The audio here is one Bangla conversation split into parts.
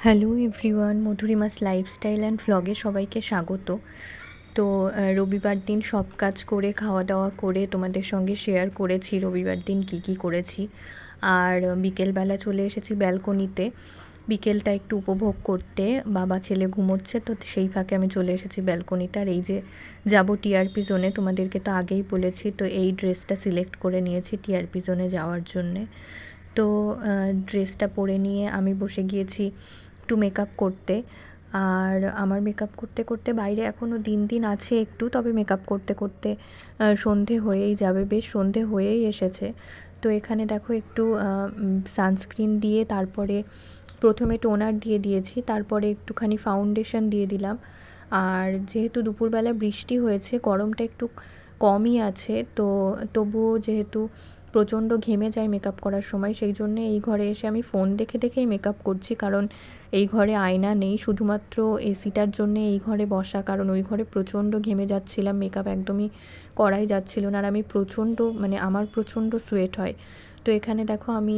হ্যালো এভরিওয়ান, মধুরিমাস লাইফস্টাইল অ্যান্ড ভ্লগে সবাইকে স্বাগত। তো রবিবার দিন সব কাজ করে খাওয়া দাওয়া করে তোমাদের সঙ্গে শেয়ার করেছি রবিবার দিন কী করেছি। আর বিকেলবেলা চলে এসেছি ব্যালকনিতে বিকেলটা একটু উপভোগ করতে। বাবা ছেলে ঘুমোচ্ছে, তো সেই ফাঁকে আমি চলে এসেছি ব্যালকনিতে। আর এই যে যাবো টিআরপি জোনে, তোমাদেরকে তো আগেই বলেছি, তো এই ড্রেসটা সিলেক্ট করে নিয়েছি টিআরপি জোনে যাওয়ার জন্যে। তো ড্রেসটা পরে নিয়ে আমি বসে গিয়েছি একটু মেকআপ করতে। আর আমার মেকআপ করতে করতে বাইরে এখনও দিন আছে একটু, তবে মেকআপ করতে করতে সন্ধে হয়েই যাবে, বেশ সন্ধে হয়েই এসেছে। তো এখানে দেখো একটু সানস্ক্রিন দিয়ে তারপরে প্রথমে টোনার দিয়ে দিয়েছি, তারপরে একটুখানি ফাউন্ডেশন দিয়ে দিলাম। আর যেহেতু দুপুরবেলা বৃষ্টি হয়েছে, গরমটা একটু কমই আছে, তো তবুও যেহেতু প্রচণ্ড ঘেমে যায় মেকআপ করার সময়, সেই জন্যে এই ঘরে এসে আমি ফোন দেখে দেখেই মেকআপ করছি। কারণ এই ঘরে আয়না নেই, শুধুমাত্র এসিটার জন্যে এই ঘরে বসা, কারণ ওই ঘরে প্রচণ্ড ঘেমে যাচ্ছিলাম, মেকআপ একদমই করাই যাচ্ছিল না। আর আমি আমার প্রচণ্ড সোয়েট হয়। তো এখানে দেখো আমি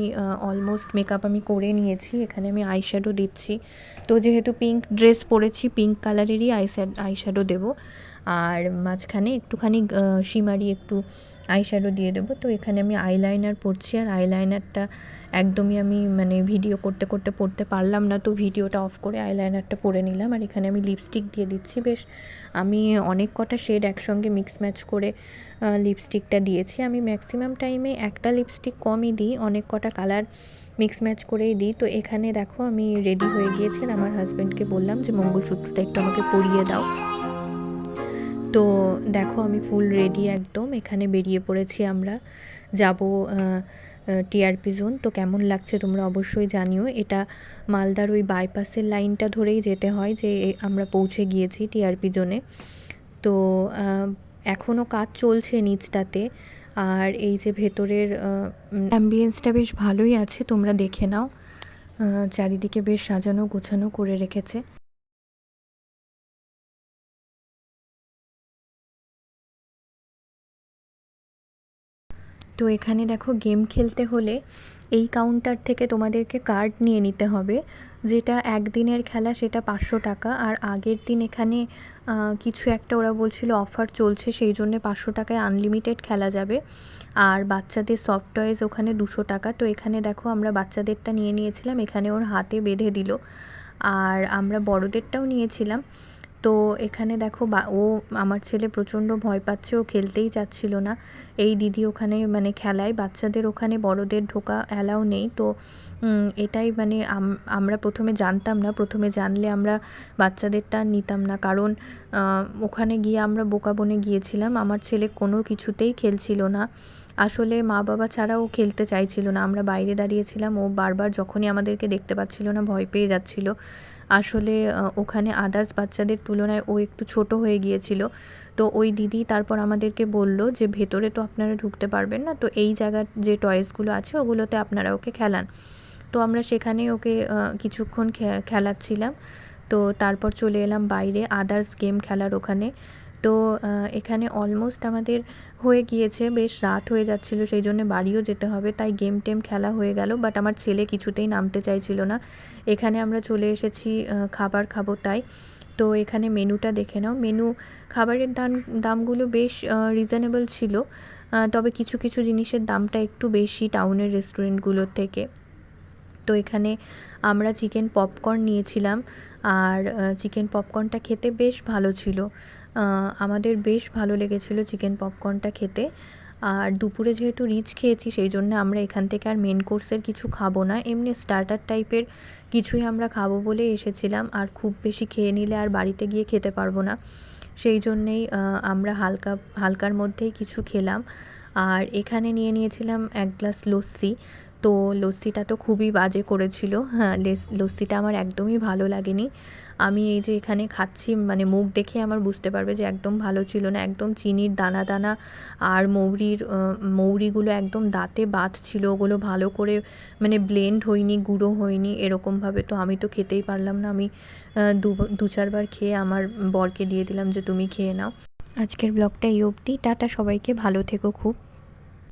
অলমোস্ট মেকআপ আমি করে নিয়েছি। এখানে আমি আইশ্যাডো দিচ্ছি। তো যেহেতু পিঙ্ক ড্রেস পরেছি, পিঙ্ক কালারেরই আইশ্যাডো দেবো। আর মাঝখানে একটুখানি শিমারি একটু আইশ্যাডো দিয়ে দেবো। তো এখানে আমি আইলাইনার পরছি, আর আইলাইনারটা একদমই আমি ভিডিও করতে করতে পরতে পারলাম না, তো ভিডিওটা অফ করে আইলাইনারটা পরে নিলাম। আর এখানে আমি লিপস্টিক দিয়ে দিচ্ছি। বেশ আমি অনেক কটা শেড একসঙ্গে মিক্স ম্যাচ করে লিপস্টিকটা দিয়েছি। আমি ম্যাক্সিমাম টাইমে একটা লিপস্টিক কমই দিই, অনেক কটা কালার মিক্স ম্যাচ করেই দিই। তো এখানে দেখো আমি রেডি হয়ে গিয়েছি, আর আমার হাজব্যান্ডকে বললাম যে মঙ্গলসূত্রটা একটু আমাকে পরিয়ে দাও। তো দেখো আমি ফুল রেডি একদম, এখানে বেরিয়ে পড়েছি, আমরা যাব টিআরপি জোন। তো কেমন লাগছে তোমরা অবশ্যই জানিও। এটা মালদার ওই বাইপাসের লাইনটা ধরেই যেতে হয়, যে আমরা পৌঁছে গিয়েছি টিআরপি জোনে। তো এখনও কাজ চলছে নিচটাতে। আর এই যে ভেতরের অ্যাম্বিয়েন্সটা বেশ ভালোই আছে, তোমরা দেখে নাও। চারিদিকে বেশ সাজানো গোছানো করে রেখেছে। তো এখানে দেখো গেম খেলতে হলে এই কাউন্টার থেকে তোমাদেরকে কার্ড নিয়ে নিতে হবে। যেটা একদিনের খেলা সেটা 500 টাকা, আর আগের দিন এখানে কিছু একটা ওরা বলছিল অফার চলছে, সেই জন্য 500 টাকায় আনলিমিটেড খেলা যাবে। আর বাচ্চাদের সফট টয়েস ওখানে 200 টাকা। তো এখানে দেখো আমরা বাচ্চাদেরটা নিয়ে নিয়েছিলাম, এখানে ওর হাতে বেঁধে দিল। আর আমরা বড়দেরটাও নিয়েছিলাম। তো এখানে দেখো ও আমার ছেলে প্রচণ্ড ভয় পাচ্ছে, ও খেলতেই চাচ্ছিল না। এই দিদি ওখানে খেলায় বাচ্চাদের ওখানে বড়দের ঢোকা অ্যালাউ নেই। তো এটাই আমরা প্রথমে জানতাম না, প্রথমে জানলে আমরা বাচ্চাদেরটা নিতাম না। কারণ ওখানে গিয়ে আমরা বোকা বনে গিয়েছিলাম, আমার ছেলে কোনো কিছুতেই খেলছিল না। আসলে মা বাবা ছাড়া ও খেলতে চাইছিল না। আমরা বাইরে দাঁড়িয়েছিলাম, ও বারবার যখনই আমাদেরকে দেখতে পাচ্ছিল না ভয় পেয়ে যাচ্ছিল। আসলে ওখানে আদার্স বাচ্চাদের তুলনায় ও একটু ছোট হয়ে গিয়েছিল। তো ওই দিদি তারপর আমাদেরকে বলল যে ভেতরে তো আপনারা ঢুকতে পারবেন না, তো এই জায়গার যে টয়েসগুলো আছে ওগুলোতে আপনারা ওকে খেলান। তো আমরা সেখানে ওকে কিছুক্ষণ খেলাচ্ছিলাম। তো তারপর চলে এলাম বাইরে আদার্স গেম খেলার ওখানে। তো এখানে অলমোস্ট আমাদের হয়ে গিয়েছে, বেশ রাত হয়ে যাচ্ছিলো, সেই জন্য বাড়িও যেতে হবে, তাই গেম টেম খেলা হয়ে গেল। বাট আমার ছেলে কিছুতেই নামতে চাইছিল না। এখানে আমরা চলে এসেছি খাবার খাবো তাই। তো এখানে মেনুটা দেখে নাও। খাবারের দামগুলো বেশ রিজনেবল ছিল, তবে কিছু কিছু জিনিসের দামটা একটু বেশি টাউনের রেস্টুরেন্টগুলোর থেকে। তো এখানে আমরা চিকেন পপকর্ন নিয়েছিলাম, আর চিকেন পপকর্নটা খেতে বেশ ভালো ছিল। আমাদের বেশ ভালো লেগেছিলো চিকেন পপকর্নটা খেতে। আর দুপুরে যেহেতু রিচ খেয়েছি, সেই জন্য আমরা এখান থেকে আর মেন কোর্সের কিছু খাবো না, এমনি স্টার্টার টাইপের কিছুই আমরা খাবো বলে এসেছিলাম। আর খুব বেশি খেয়ে নিলে আর বাড়িতে গিয়ে খেতে পারবো না, সেই জন্যেই আমরা হালকার মধ্যেই কিছু খেলাম। আর এখানে নিয়েছিলাম 1 গ্লাস লস্যি। তো লস্যিটা তো খুবই বাজে করেছিল। হ্যাঁ, লস্যিটা আমার একদমই ভালো লাগেনি। আমি এই যে এখানে খাচ্ছি, মুখ দেখে আমার বুঝতে পারবে যে একদম ভালো ছিল না। একদম চিনির দানা দানা, আর মৌরিগুলো একদম দাঁতে বাধছিল, ওগুলো ভালো করে ব্লেন্ড হয়নি, গুঁড়ো হয়নি এরকমভাবে। তো আমি তো খেতেই পারলাম না। আমি 2-4 বার খেয়ে আমার বরকে দিয়ে দিলাম যে তুমি খেয়ে নাও। আজকের ব্লগটা এই অবধি। টাটা সবাইকে, ভালো থেকো খুব।